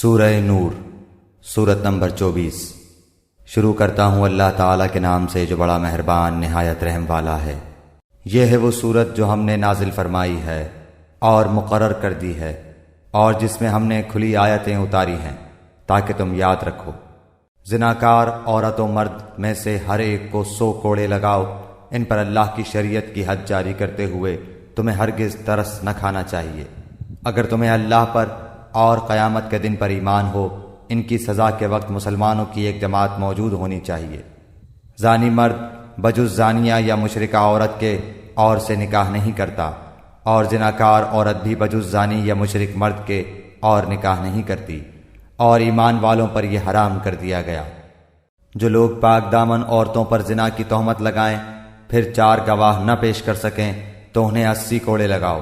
سورہ نور سورت نمبر 24۔ شروع کرتا ہوں اللہ تعالیٰ کے نام سے جو بڑا مہربان نہایت رحم والا ہے۔ یہ ہے وہ سورت جو ہم نے نازل فرمائی ہے اور مقرر کر دی ہے، اور جس میں ہم نے کھلی آیتیں اتاری ہیں تاکہ تم یاد رکھو۔ زناکار عورت و مرد میں سے ہر ایک کو 100 کوڑے لگاؤ۔ ان پر اللہ کی شریعت کی حد جاری کرتے ہوئے تمہیں ہرگز ترس نہ کھانا چاہیے۔ اگر تمہیں اللہ پر اور قیامت کے دن پر ایمان ہو، ان کی سزا کے وقت مسلمانوں کی ایک جماعت موجود ہونی چاہیے۔ زانی مرد بجز زانیہ یا مشرکہ عورت کے اور سے نکاح نہیں کرتا، اور زناکار عورت بھی بجز زانی یا مشرک مرد کے اور نکاح نہیں کرتی، اور ایمان والوں پر یہ حرام کر دیا گیا۔ جو لوگ پاک دامن عورتوں پر زنا کی تہمت لگائیں پھر 4 گواہ نہ پیش کر سکیں تو انہیں 80 کوڑے لگاؤ،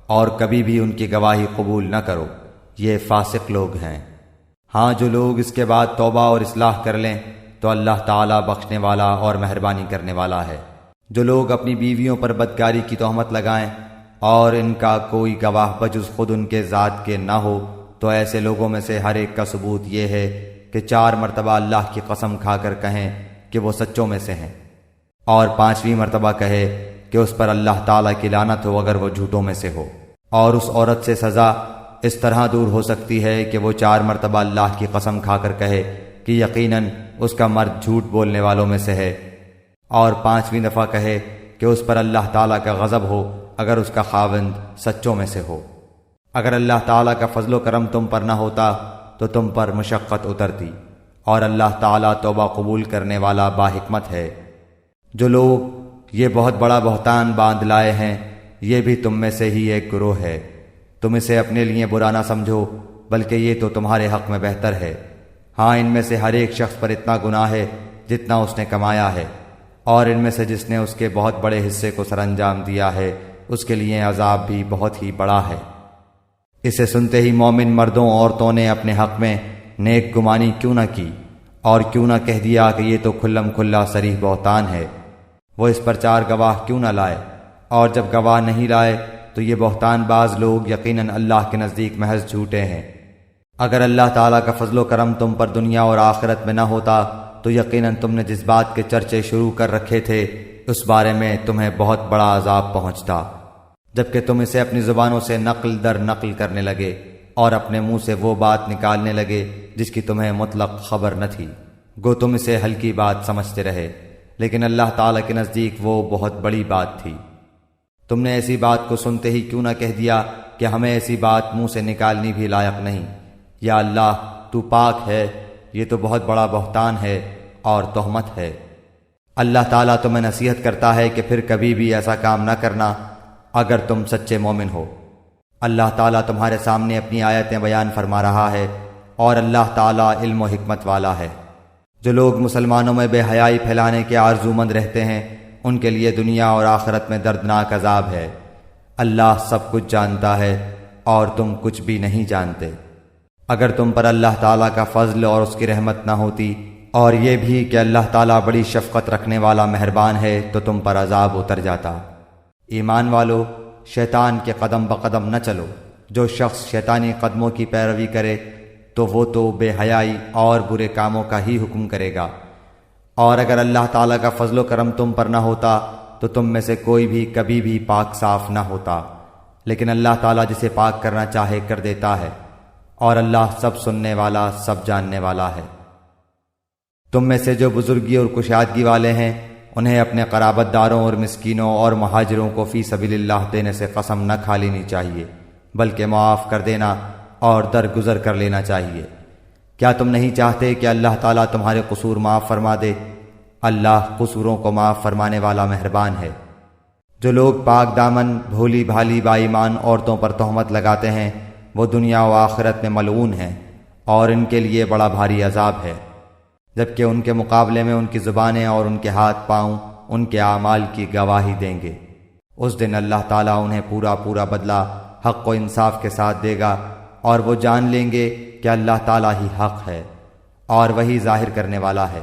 اور کبھی بھی ان کی گواہی قبول نہ کرو، یہ فاسق لوگ ہیں۔ ہاں، جو لوگ اس کے بعد توبہ اور اصلاح کر لیں تو اللہ تعالیٰ بخشنے والا اور مہربانی کرنے والا ہے۔ جو لوگ اپنی بیویوں پر بدکاری کی تہمت لگائیں اور ان کا کوئی گواہ بجز خود ان کے ذات کے نہ ہو تو ایسے لوگوں میں سے ہر ایک کا ثبوت یہ ہے کہ 4 مرتبہ اللہ کی قسم کھا کر کہیں کہ وہ سچوں میں سے ہیں، اور 5ویں مرتبہ کہے کہ اس پر اللہ تعالیٰ کی لعنت ہو اگر وہ جھوٹوں میں سے ہو۔ اور اس عورت سے سزا اس طرح دور ہو سکتی ہے کہ وہ 4 مرتبہ اللہ کی قسم کھا کر کہے کہ یقیناً اس کا مرد جھوٹ بولنے والوں میں سے ہے، اور 5ویں دفعہ کہے کہ اس پر اللہ تعالیٰ کا غضب ہو اگر اس کا خاوند سچوں میں سے ہو۔ اگر اللہ تعالیٰ کا فضل و کرم تم پر نہ ہوتا تو تم پر مشقت اترتی، اور اللہ تعالیٰ توبہ قبول کرنے والا باحکمت ہے۔ جو لوگ یہ بہت بڑا بہتان باندھ لائے ہیں یہ بھی تم میں سے ہی ایک گروہ ہے۔ تم اسے اپنے لیے برا نہ سمجھو، بلکہ یہ تو تمہارے حق میں بہتر ہے۔ ہاں، ان میں سے ہر ایک شخص پر اتنا گناہ ہے جتنا اس نے کمایا ہے، اور ان میں سے جس نے اس کے بہت بڑے حصے کو سر انجام دیا ہے اس کے لیے عذاب بھی بہت ہی بڑا ہے۔ اسے سنتے ہی مومن مردوں عورتوں نے اپنے حق میں نیک گمانی کیوں نہ کی، اور کیوں نہ کہہ دیا کہ یہ تو کھلم کھلا صریح بہتان ہے۔ وہ اس پر 4 گواہ کیوں نہ لائے، اور جب گواہ نہیں لائے تو یہ بہتان باز لوگ یقیناً اللہ کے نزدیک محض جھوٹے ہیں۔ اگر اللہ تعالیٰ کا فضل و کرم تم پر دنیا اور آخرت میں نہ ہوتا تو یقیناً تم نے جس بات کے چرچے شروع کر رکھے تھے اس بارے میں تمہیں بہت بڑا عذاب پہنچتا، جبکہ تم اسے اپنی زبانوں سے نقل در نقل کرنے لگے اور اپنے منہ سے وہ بات نکالنے لگے جس کی تمہیں مطلق خبر نہ تھی، گو تم اسے ہلکی بات سمجھتے رہے، لیکن اللہ تعالیٰ کے نزدیک وہ بہت بڑی بات تھی۔ تم نے ایسی بات کو سنتے ہی کیوں نہ کہہ دیا کہ ہمیں ایسی بات منہ سے نکالنی بھی لائق نہیں، یا اللہ تو پاک ہے، یہ تو بہت بڑا بہتان ہے اور تہمت ہے۔ اللہ تعالیٰ تمہیں نصیحت کرتا ہے کہ پھر کبھی بھی ایسا کام نہ کرنا اگر تم سچے مومن ہو۔ اللہ تعالیٰ تمہارے سامنے اپنی آیتیں بیان فرما رہا ہے، اور اللہ تعالیٰ علم و حکمت والا ہے۔ جو لوگ مسلمانوں میں بے حیائی پھیلانے کے آرزومند رہتے ہیں ان کے لیے دنیا اور آخرت میں دردناک عذاب ہے۔ اللہ سب کچھ جانتا ہے اور تم کچھ بھی نہیں جانتے۔ اگر تم پر اللہ تعالیٰ کا فضل اور اس کی رحمت نہ ہوتی، اور یہ بھی کہ اللہ تعالیٰ بڑی شفقت رکھنے والا مہربان ہے، تو تم پر عذاب اتر جاتا۔ ایمان والو، شیطان کے قدم بقدم نہ چلو۔ جو شخص شیطانی قدموں کی پیروی کرے تو وہ تو بے حیائی اور برے کاموں کا ہی حکم کرے گا۔ اور اگر اللہ تعالیٰ کا فضل و کرم تم پر نہ ہوتا تو تم میں سے کوئی بھی کبھی بھی پاک صاف نہ ہوتا، لیکن اللہ تعالیٰ جسے پاک کرنا چاہے کر دیتا ہے، اور اللہ سب سننے والا سب جاننے والا ہے۔ تم میں سے جو بزرگی اور کشادگی والے ہیں انہیں اپنے قرابت داروں اور مسکینوں اور مہاجروں کو فی سبیل اللہ دینے سے قسم نہ کھا لینی چاہیے، بلکہ معاف کر دینا اور درگزر کر لینا چاہیے۔ کیا تم نہیں چاہتے کہ اللہ تعالیٰ تمہارے قصور معاف فرما دے؟ اللہ قصوروں کو معاف فرمانے والا مہربان ہے۔ جو لوگ پاک دامن بھولی بھالی با ایمان عورتوں پر تہمت لگاتے ہیں وہ دنیا و آخرت میں ملعون ہیں، اور ان کے لیے بڑا بھاری عذاب ہے، جبکہ ان کے مقابلے میں ان کی زبانیں اور ان کے ہاتھ پاؤں ان کے اعمال کی گواہی دیں گے۔ اس دن اللہ تعالیٰ انہیں پورا پورا بدلہ حق و انصاف کے ساتھ دے گا، اور وہ جان لیں گے کہ اللہ تعالیٰ ہی حق ہے اور وہی ظاہر کرنے والا ہے۔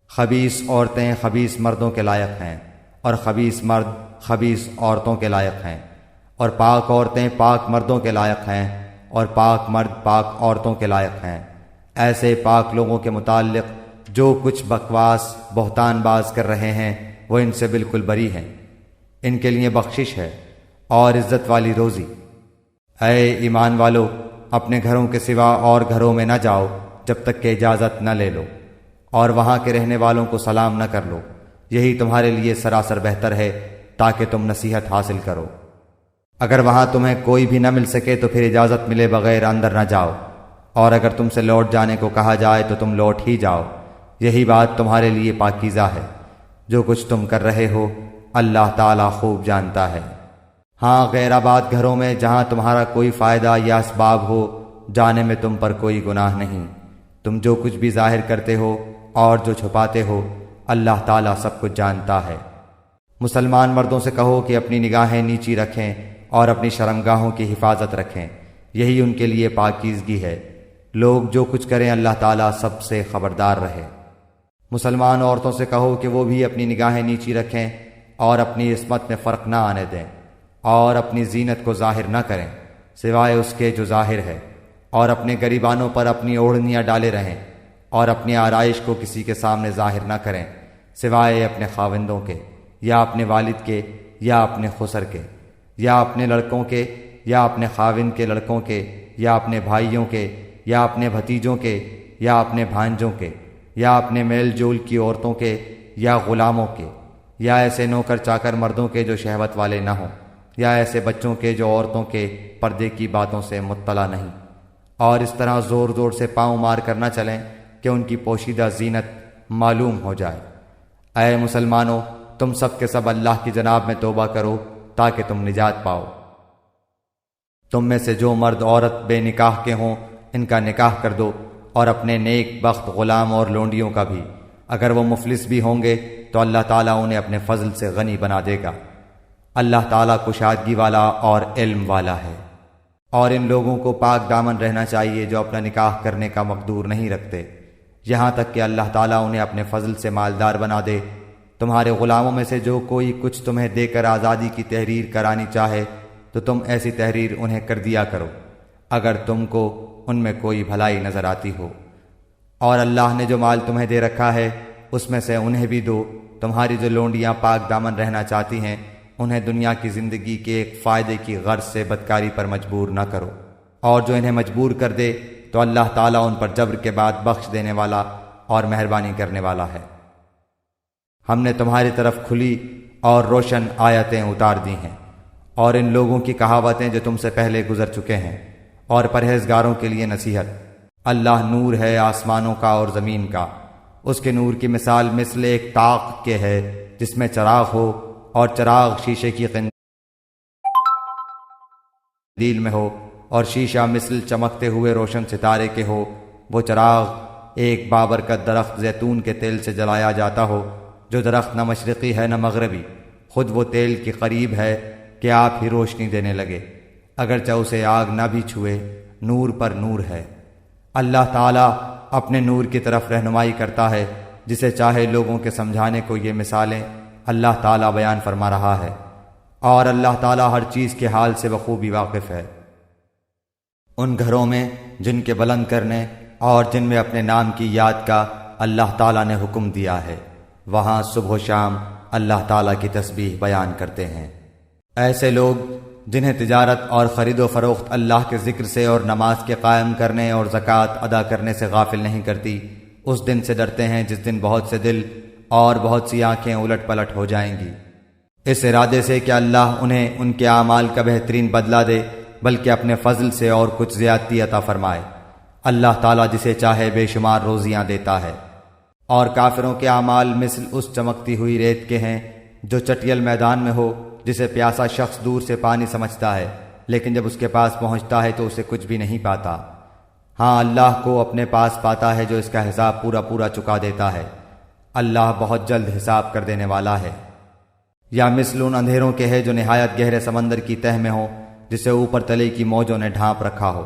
خبیث عورتیں خبیث مردوں کے لائق ہیں، اور خبیث مرد خبیث عورتوں کے لائق ہیں، اور پاک عورتیں پاک مردوں کے لائق ہیں، اور پاک مرد پاک عورتوں کے لائق ہیں۔ ایسے پاک لوگوں کے متعلق جو کچھ بکواس بہتان باز کر رہے ہیں وہ ان سے بالکل بری ہیں، ان کے لیے بخشش ہے اور عزت والی روزی۔ اے ایمان والو، اپنے گھروں کے سوا اور گھروں میں نہ جاؤ جب تک کہ اجازت نہ لے لو، اور وہاں کے رہنے والوں کو سلام نہ کر لو، یہی تمہارے لیے سراسر بہتر ہے تاکہ تم نصیحت حاصل کرو۔ اگر وہاں تمہیں کوئی بھی نہ مل سکے تو پھر اجازت ملے بغیر اندر نہ جاؤ، اور اگر تم سے لوٹ جانے کو کہا جائے تو تم لوٹ ہی جاؤ، یہی بات تمہارے لیے پاکیزہ ہے۔ جو کچھ تم کر رہے ہو اللہ تعالیٰ خوب جانتا ہے۔ ہاں، غیر آباد گھروں میں جہاں تمہارا کوئی فائدہ یا اسباب ہو جانے میں تم پر کوئی گناہ نہیں۔ تم جو کچھ بھی ظاہر کرتے ہو اور جو چھپاتے ہو اللہ تعالیٰ سب کچھ جانتا ہے۔ مسلمان مردوں سے کہو کہ اپنی نگاہیں نیچی رکھیں اور اپنی شرمگاہوں کی حفاظت رکھیں، یہی ان کے لیے پاکیزگی ہے۔ لوگ جو کچھ کریں اللہ تعالیٰ سب سے خبردار رہے۔ مسلمان عورتوں سے کہو کہ وہ بھی اپنی نگاہیں نیچی رکھیں اور اپنی عصمت میں فرق نہ آنے دیں، اور اپنی زینت کو ظاہر نہ کریں سوائے اس کے جو ظاہر ہے، اور اپنے گریبانوں پر اپنی اوڑھنیاں ڈالے رہیں، اور اپنی آرائش کو کسی کے سامنے ظاہر نہ کریں سوائے اپنے خاوندوں کے، یا اپنے والد کے، یا اپنے خسر کے، یا اپنے لڑکوں کے، یا اپنے خاوند کے لڑکوں کے، یا اپنے بھائیوں کے، یا اپنے بھتیجوں کے، یا اپنے بھانجوں کے، یا اپنے میل جول کی عورتوں کے، یا غلاموں کے، یا ایسے نوکر چاکر مردوں کے جو شہوت والے نہ ہوں، یا ایسے بچوں کے جو عورتوں کے پردے کی باتوں سے مطلع نہیں، اور اس طرح زور زور سے پاؤں مار کر نہ چلیں کہ ان کی پوشیدہ زینت معلوم ہو جائے۔ اے مسلمانوں، تم سب کے سب اللہ کی جناب میں توبہ کرو تاکہ تم نجات پاؤ۔ تم میں سے جو مرد عورت بے نکاح کے ہوں ان کا نکاح کر دو، اور اپنے نیک بخت غلام اور لونڈیوں کا بھی۔ اگر وہ مفلس بھی ہوں گے تو اللہ تعالیٰ انہیں اپنے فضل سے غنی بنا دے گا۔ اللہ تعالیٰ کشادگی والا اور علم والا ہے۔ اور ان لوگوں کو پاک دامن رہنا چاہیے جو اپنا نکاح کرنے کا مقدور نہیں رکھتے، یہاں تک کہ اللہ تعالیٰ انہیں اپنے فضل سے مالدار بنا دے۔ تمہارے غلاموں میں سے جو کوئی کچھ تمہیں دے کر آزادی کی تحریر کرانی چاہے تو تم ایسی تحریر انہیں کر دیا کرو اگر تم کو ان میں کوئی بھلائی نظر آتی ہو۔ اور اللہ نے جو مال تمہیں دے رکھا ہے اس میں سے انہیں بھی دو۔ تمہاری جو لونڈیاں پاک دامن رہنا چاہتی ہیں انہیں دنیا کی زندگی کے ایک فائدے کی غرض سے بدکاری پر مجبور نہ کرو، اور جو انہیں مجبور کر دے تو اللہ تعالیٰ ان پر جبر کے بعد بخش دینے والا اور مہربانی کرنے والا ہے۔ ہم نے تمہاری طرف کھلی اور روشن آیتیں اتار دی ہیں، اور ان لوگوں کی کہاوتیں جو تم سے پہلے گزر چکے ہیں، اور پرہیزگاروں کے لیے نصیحت۔ اللہ نور ہے آسمانوں کا اور زمین کا، اس کے نور کی مثال مثل ایک طاق کے ہے جس میں چراغ ہو، اور چراغ شیشے کی قندیل میں ہو، اور شیشہ مثل چمکتے ہوئے روشن ستارے کے ہو۔ وہ چراغ ایک بابرکت درخت زیتون کے تیل سے جلایا جاتا ہو، جو درخت نہ مشرقی ہے نہ مغربی، خود وہ تیل کے قریب ہے کہ آپ ہی روشنی دینے لگے، اگرچہ اسے آگ نہ بھی چھوئے، نور پر نور ہے۔ اللہ تعالیٰ اپنے نور کی طرف رہنمائی کرتا ہے جسے چاہے۔ لوگوں کے سمجھانے کو یہ مثالیں اللہ تعالیٰ بیان فرما رہا ہے، اور اللہ تعالیٰ ہر چیز کے حال سے بخوبی واقف ہے۔ ان گھروں میں جن کے بلند کرنے اور جن میں اپنے نام کی یاد کا اللہ تعالیٰ نے حکم دیا ہے، وہاں صبح و شام اللہ تعالیٰ کی تسبیح بیان کرتے ہیں۔ ایسے لوگ جنہیں تجارت اور خرید و فروخت اللہ کے ذکر سے اور نماز کے قائم کرنے اور زکوٰۃ ادا کرنے سے غافل نہیں کرتی، اس دن سے ڈرتے ہیں جس دن بہت سے دل اور بہت سی آنکھیں الٹ پلٹ ہو جائیں گی، اس ارادے سے کہ اللہ انہیں ان کے اعمال کا بہترین بدلہ دے، بلکہ اپنے فضل سے اور کچھ زیادتی عطا فرمائے۔ اللہ تعالیٰ جسے چاہے بے شمار روزیاں دیتا ہے۔ اور کافروں کے اعمال مثل اس چمکتی ہوئی ریت کے ہیں جو چٹیل میدان میں ہو، جسے پیاسا شخص دور سے پانی سمجھتا ہے، لیکن جب اس کے پاس پہنچتا ہے تو اسے کچھ بھی نہیں پاتا۔ ہاں، اللہ کو اپنے پاس پاتا ہے جو اس کا حساب پورا پورا چکا دیتا ہے۔ اللہ بہت جلد حساب کر دینے والا ہے۔ یا مثل ان اندھیروں کے ہے جو نہایت گہرے سمندر کی تہ میں ہو، جسے اوپر تلے کی موجوں نے ڈھانپ رکھا ہو،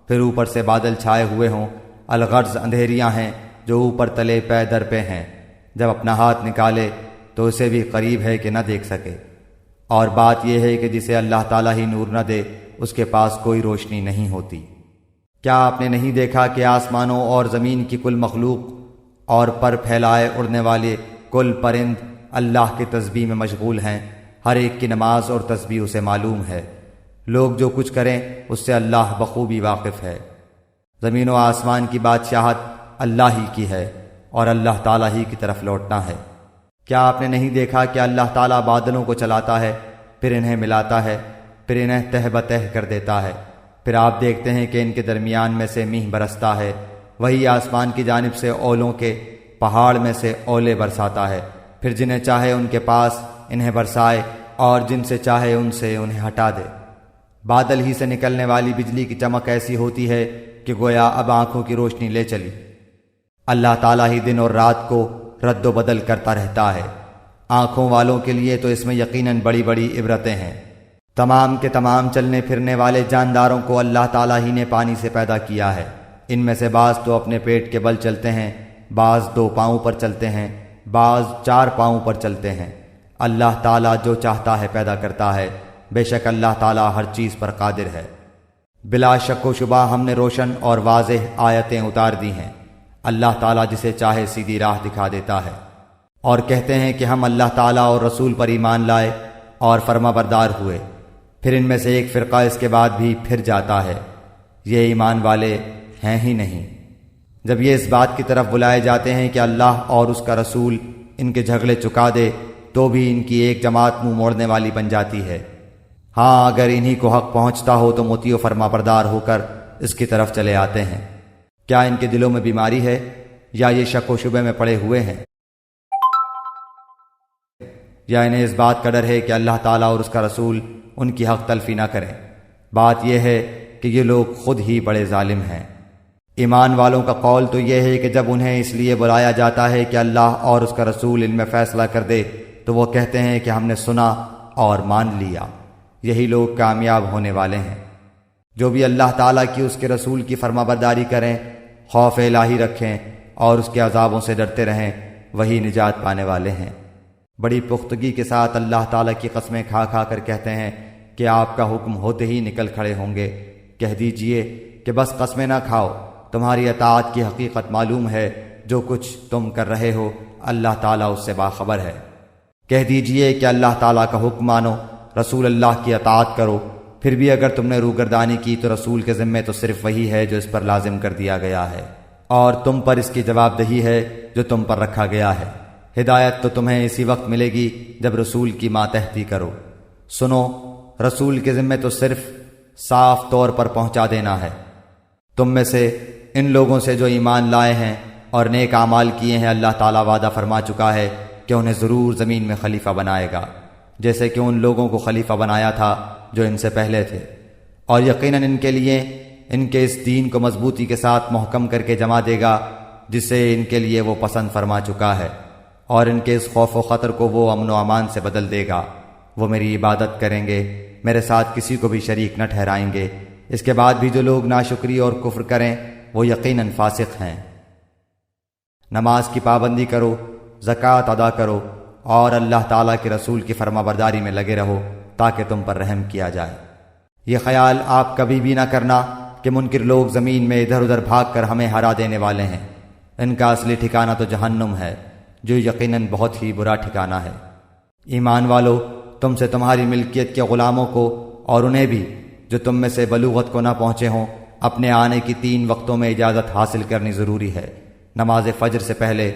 پھر اوپر سے بادل چھائے ہوئے ہوں۔ الغرض اندھیریاں ہیں جو اوپر تلے پے در پہ ہیں، جب اپنا ہاتھ نکالے تو اسے بھی قریب ہے کہ نہ دیکھ سکے۔ اور بات یہ ہے کہ جسے اللہ تعالیٰ ہی نور نہ دے اس کے پاس کوئی روشنی نہیں ہوتی۔ کیا آپ نے نہیں دیکھا کہ آسمانوں اور زمین کی کل مخلوق اور پر پھیلائے اڑنے والے کل پرند اللہ کی تسبیح میں مشغول ہیں؟ ہر ایک کی نماز اور تسبیح اسے معلوم ہے۔ لوگ جو کچھ کریں اس سے اللہ بخوبی واقف ہے۔ زمین و آسمان کی بادشاہت اللہ ہی کی ہے اور اللہ تعالیٰ ہی کی طرف لوٹنا ہے۔ کیا آپ نے نہیں دیکھا کہ اللہ تعالیٰ بادلوں کو چلاتا ہے، پھر انہیں ملاتا ہے، پھر انہیں تہ بتہ کر دیتا ہے، پھر آپ دیکھتے ہیں کہ ان کے درمیان میں سے میںہ برستا ہے، وہی آسمان کی جانب سے اولوں کے پہاڑ میں سے اولے برساتا ہے، پھر جنہیں چاہے ان کے پاس انہیں برسائے اور جن سے چاہے ان سے انہیں ہٹا دے۔ بادل ہی سے نکلنے والی بجلی کی چمک ایسی ہوتی ہے کہ گویا اب آنکھوں کی روشنی لے چلی۔ اللہ تعالیٰ ہی دن اور رات کو رد و بدل کرتا رہتا ہے۔ آنکھوں والوں کے لیے تو اس میں یقیناً بڑی بڑی عبرتیں ہیں۔ تمام کے تمام چلنے پھرنے والے جانداروں کو اللہ تعالیٰ ہی نے پانی سے پیدا کیا ہے۔ ان میں سے بعض تو اپنے پیٹ کے بل چلتے ہیں، بعض 2 پاؤں پر چلتے ہیں، بعض 4 پاؤں پر چلتے ہیں۔ اللہ تعالیٰ جو چاہتا ہے پیدا کرتا ہے، بے شک اللہ تعالیٰ ہر چیز پر قادر ہے۔ بلا شک و شبہ ہم نے روشن اور واضح آیتیں اتار دی ہیں۔ اللہ تعالیٰ جسے چاہے سیدھی راہ دکھا دیتا ہے۔ اور کہتے ہیں کہ ہم اللہ تعالیٰ اور رسول پر ایمان لائے اور فرما بردار ہوئے، پھر ان میں سے ایک فرقہ اس کے بعد بھی پھر جاتا ہے، یہ ایمان والے ہیں ہی نہیں۔ جب یہ اس بات کی طرف بلائے جاتے ہیں کہ اللہ اور اس کا رسول ان کے جھگڑے چکا دے، تو بھی ان کی ایک جماعت منہ موڑنے والی بن جاتی ہے۔ ہاں اگر انہی کو حق پہنچتا ہو تو مطیع و فرما بردار ہو کر اس کی طرف چلے آتے ہیں۔ کیا ان کے دلوں میں بیماری ہے یا یہ شک و شبے میں پڑے ہوئے ہیں، یا انہیں اس بات کا ڈر ہے کہ اللہ تعالیٰ اور اس کا رسول ان کی حق تلفی نہ کریں؟ بات یہ ہے کہ یہ لوگ خود ہی بڑے ظالم ہیں۔ ایمان والوں کا قول تو یہ ہے کہ جب انہیں اس لیے بلایا جاتا ہے کہ اللہ اور اس کا رسول ان میں فیصلہ کر دے تو وہ کہتے ہیں کہ ہم نے سنا اور مان لیا۔ یہی لوگ کامیاب ہونے والے ہیں۔ جو بھی اللہ تعالیٰ کی اس کے رسول کی فرما برداری کریں، خوف الہی رکھیں اور اس کے عذابوں سے ڈرتے رہیں، وہی نجات پانے والے ہیں۔ بڑی پختگی کے ساتھ اللہ تعالیٰ کی قسمیں کھا کھا کر کہتے ہیں کہ آپ کا حکم ہوتے ہی نکل کھڑے ہوں گے۔ کہہ دیجئے کہ بس قسمیں نہ کھاؤ، تمہاری اطاعت کی حقیقت معلوم ہے، جو کچھ تم کر رہے ہو اللہ تعالیٰ اس سے باخبر ہے۔ کہہ دیجئے کہ اللہ تعالیٰ کا حکم مانو، رسول اللہ کی اطاعت کرو، پھر بھی اگر تم نے روگردانی کی تو رسول کے ذمے تو صرف وہی ہے جو اس پر لازم کر دیا گیا ہے، اور تم پر اس کی جواب دہی ہے جو تم پر رکھا گیا ہے۔ ہدایت تو تمہیں اسی وقت ملے گی جب رسول کی ماتحتی کرو۔ سنو، رسول کے ذمے تو صرف صاف طور پر پہنچا دینا ہے۔ تم میں سے ان لوگوں سے جو ایمان لائے ہیں اور نیک اعمال کیے ہیں، اللہ تعالیٰ وعدہ فرما چکا ہے کہ انہیں ضرور زمین میں خلیفہ بنائے گا، جیسے کہ ان لوگوں کو خلیفہ بنایا تھا جو ان سے پہلے تھے، اور یقیناً ان کے لیے ان کے اس دین کو مضبوطی کے ساتھ محکم کر کے جمع دے گا جسے ان کے لیے وہ پسند فرما چکا ہے، اور ان کے اس خوف و خطر کو وہ امن و امان سے بدل دے گا۔ وہ میری عبادت کریں گے، میرے ساتھ کسی کو بھی شریک نہ ٹھہرائیں گے۔ اس کے بعد بھی جو لوگ ناشکری اور کفر کریں وہ یقیناً فاسق ہیں۔ نماز کی پابندی کرو، زکوٰۃ ادا کرو، اور اللہ تعالیٰ کے رسول کی فرما برداری میں لگے رہو تاکہ تم پر رحم کیا جائے۔ یہ خیال آپ کبھی بھی نہ کرنا کہ منکر لوگ زمین میں ادھر ادھر بھاگ کر ہمیں ہرا دینے والے ہیں۔ ان کا اصلی ٹھکانہ تو جہنم ہے، جو یقیناً بہت ہی برا ٹھکانہ ہے۔ ایمان والو، تم سے تمہاری ملکیت کے غلاموں کو اور انہیں بھی جو تم میں سے بلوغت کو نہ پہنچے ہوں اپنے آنے کی 3 وقتوں میں اجازت حاصل کرنی ضروری ہے، نماز فجر سے پہلے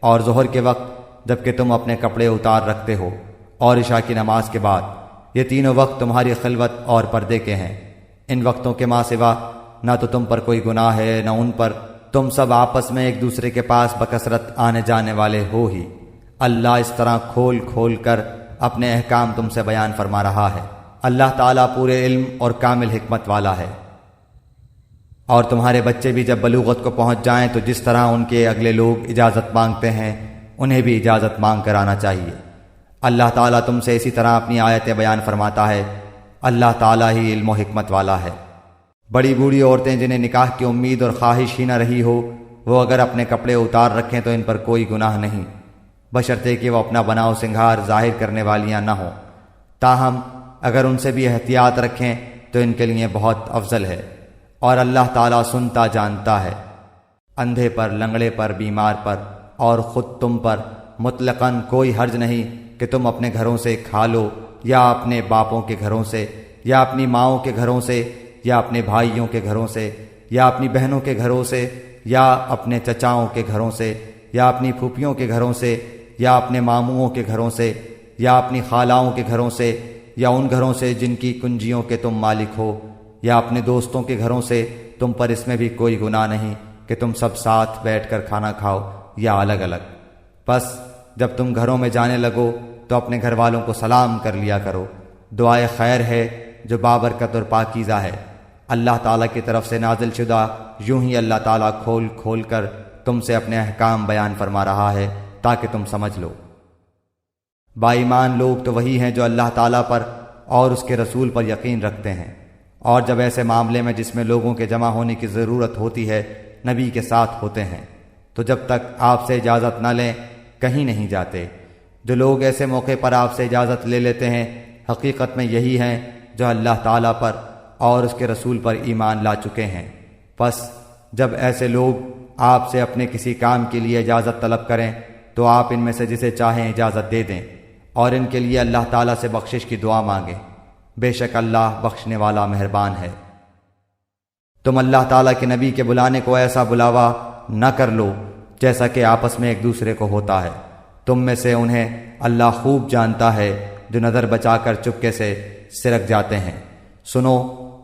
اور ظہر کے وقت جبکہ تم اپنے کپڑے اتار رکھتے ہو، اور عشاء کی نماز کے بعد۔ یہ تینوں وقت تمہاری خلوت اور پردے کے ہیں۔ ان وقتوں کے ماں سوا نہ تو تم پر کوئی گناہ ہے نہ ان پر، تم سب آپس میں ایک دوسرے کے پاس بکثرت آنے جانے والے ہو ہی۔ اللہ اس طرح کھول کھول کر اپنے احکام تم سے بیان فرما رہا ہے۔ اللہ تعالیٰ پورے علم اور کامل حکمت والا ہے۔ اور تمہارے بچے بھی جب بلوغت کو پہنچ جائیں تو جس طرح ان کے اگلے لوگ اجازت مانگتے ہیں انہیں بھی اجازت مانگ کر آنا چاہیے۔ اللہ تعالیٰ تم سے اسی طرح اپنی آیتیں بیان فرماتا ہے۔ اللہ تعالیٰ ہی علم و حکمت والا ہے۔ بڑی بوڑھی عورتیں جنہیں نکاح کی امید اور خواہش ہی نہ رہی ہو، وہ اگر اپنے کپڑے اتار رکھیں تو ان پر کوئی گناہ نہیں، بشرطے کہ وہ اپنا بناؤ سنگھار ظاہر کرنے والیاں نہ ہوں۔ تاہم اگر ان سے بھی احتیاط رکھیں تو ان کے لیے بہت افضل ہے۔ اور اللہ تعالیٰ سنتا جانتا ہے۔ اندھے پر، لنگڑے پر، بیمار پر اور خود تم پر مطلقاً کوئی حرج نہیں کہ تم اپنے گھروں سے کھا لو، یا اپنے باپوں کے گھروں سے، یا اپنی ماؤں کے گھروں سے، یا اپنے بھائیوں کے گھروں سے، یا اپنی بہنوں کے گھروں سے، یا اپنے چچاؤں کے گھروں سے، یا اپنی پھوپھیوں کے گھروں سے، یا اپنے ماموؤں کے گھروں سے، یا اپنی خالاؤں کے گھروں سے، یا ان گھروں سے جن کی کنجیوں کے تم مالک ہو، یا اپنے دوستوں کے گھروں سے۔ تم پر اس میں بھی کوئی گناہ نہیں کہ تم سب ساتھ بیٹھ کر کھانا کھاؤ یا الگ الگ۔ بس جب تم گھروں میں جانے لگو تو اپنے گھر والوں کو سلام کر لیا کرو۔ دعائے خیر ہے جو بابرکت اور پاکیزہ ہے، اللہ تعالیٰ کی طرف سے نازل شدہ۔ یوں ہی اللہ تعالیٰ کھول کھول کر تم سے اپنے احکام بیان فرما رہا ہے تاکہ تم سمجھ لو۔ با ایمان لوگ تو وہی ہیں جو اللہ تعالیٰ پر اور اس کے رسول پر یقین رکھتے ہیں، اور جب ایسے معاملے میں جس میں لوگوں کے جمع ہونے کی ضرورت ہوتی ہے نبی کے ساتھ ہوتے ہیں، تو جب تک آپ سے اجازت نہ لیں کہیں نہیں جاتے۔ جو لوگ ایسے موقع پر آپ سے اجازت لے لیتے ہیں حقیقت میں یہی ہیں جو اللہ تعالیٰ پر اور اس کے رسول پر ایمان لا چکے ہیں۔ پس جب ایسے لوگ آپ سے اپنے کسی کام کے لیے اجازت طلب کریں تو آپ ان میں سے جسے چاہیں اجازت دے دیں، اور ان کے لیے اللہ تعالیٰ سے بخشش کی دعا مانگیں، بے شک اللہ بخشنے والا مہربان ہے۔ تم اللہ تعالیٰ کے نبی کے بلانے کو ایسا بلاوا نہ کر لو جیسا کہ آپس میں ایک دوسرے کو ہوتا ہے۔ تم میں سے انہیں اللہ خوب جانتا ہے جو نظر بچا کر چپکے سے سرک جاتے ہیں۔ سنو،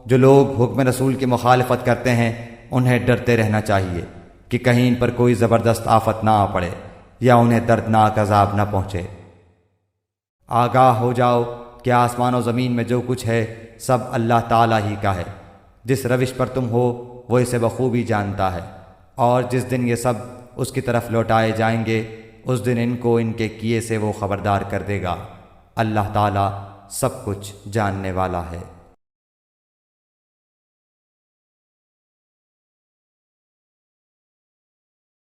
جو لوگ حکم رسول کی مخالفت کرتے ہیں انہیں ڈرتے رہنا چاہیے کہ کہیں ان پر کوئی زبردست آفت نہ آ پڑے یا انہیں دردناک عذاب نہ پہنچے۔ آگاہ ہو جاؤ کہ آسمان و زمین میں جو کچھ ہے سب اللہ تعالیٰ ہی کا ہے۔ جس روش پر تم ہو وہ اسے بخوبی جانتا ہے، اور جس دن یہ سب اس کی طرف لوٹائے جائیں گے اس دن ان کو ان کے کیے سے وہ خبردار کر دے گا۔ اللہ تعالیٰ سب کچھ جاننے والا ہے۔